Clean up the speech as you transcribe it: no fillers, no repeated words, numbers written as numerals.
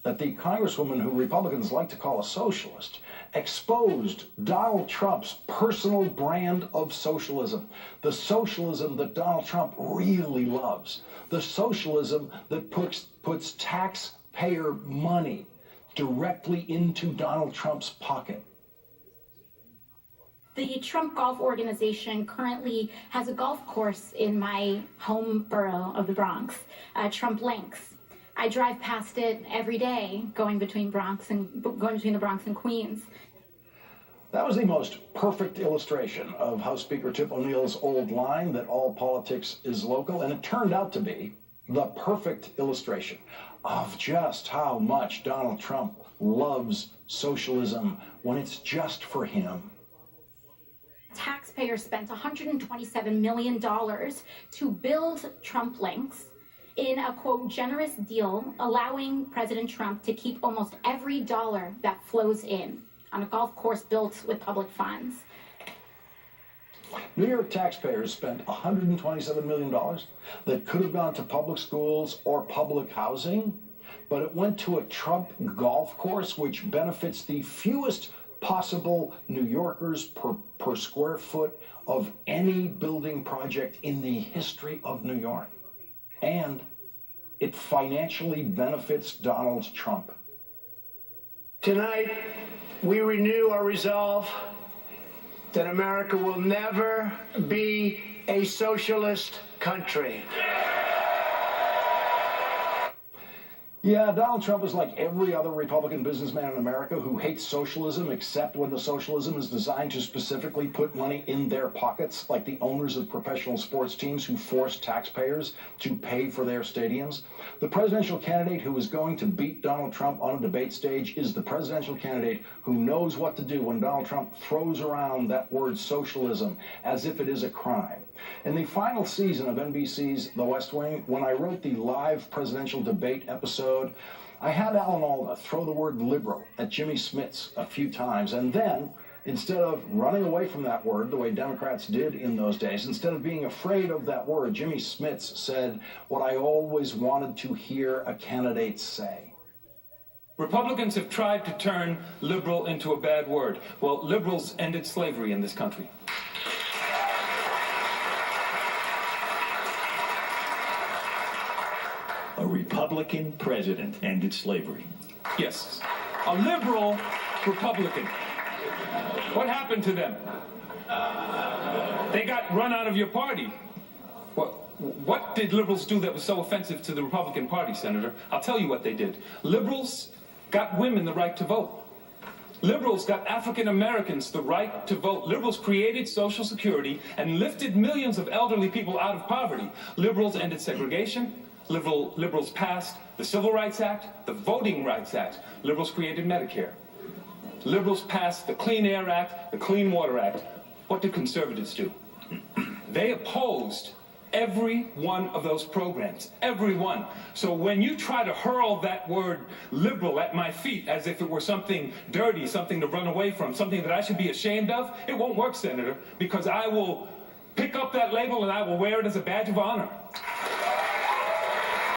that the congresswoman who Republicans like to call a socialist exposed Donald Trump's personal brand of socialism, the socialism that Donald Trump really loves, the socialism that puts taxpayer money directly into Donald Trump's pocket. The Trump Golf Organization currently has a golf course in my home borough of the Bronx, Trump Links. I drive past it every day, going between the Bronx and Queens. That was the most perfect illustration of House Speaker Tip O'Neill's old line that all politics is local, and it turned out to be the perfect illustration of just how much Donald Trump loves socialism when it's just for him. Taxpayers spent $127 million to build Trump Links in a, quote, generous deal, allowing President Trump to keep almost every dollar that flows in on a golf course built with public funds. New York taxpayers spent $127 million that could have gone to public schools or public housing, but it went to a Trump golf course, which benefits the fewest possible New Yorkers per square foot of any building project in the history of New York. And it financially benefits Donald Trump. Tonight, we renew our resolve that America will never be a socialist country. Yeah, Donald Trump is like every other Republican businessman in America who hates socialism, except when the socialism is designed to specifically put money in their pockets, like the owners of professional sports teams who force taxpayers to pay for their stadiums. The presidential candidate who is going to beat Donald Trump on a debate stage is the presidential candidate who knows what to do when Donald Trump throws around that word socialism as if it is a crime. In the final season of NBC's The West Wing, when I wrote the live presidential debate episode, I had Alan Alda throw the word liberal at Jimmy Smits a few times, and then, instead of running away from that word the way Democrats did in those days, instead of being afraid of that word, Jimmy Smits said what I always wanted to hear a candidate say. Republicans have tried to turn liberal into a bad word. Well, liberals ended slavery in this country. A Republican president ended slavery. Yes, a liberal Republican. What happened to them? They got run out of your party. What did liberals do that was so offensive to the Republican Party, Senator? I'll tell you what they did. Liberals got women the right to vote. Liberals got African Americans the right to vote. Liberals created Social Security and lifted millions of elderly people out of poverty. Liberals ended segregation. Liberals passed the Civil Rights Act, the Voting Rights Act. Liberals created Medicare. Liberals passed the Clean Air Act, the Clean Water Act. What did conservatives do? They opposed every one of those programs, every one. So when you try to hurl that word liberal at my feet as if it were something dirty, something to run away from, something that I should be ashamed of, it won't work, Senator, because I will pick up that label and I will wear it as a badge of honor.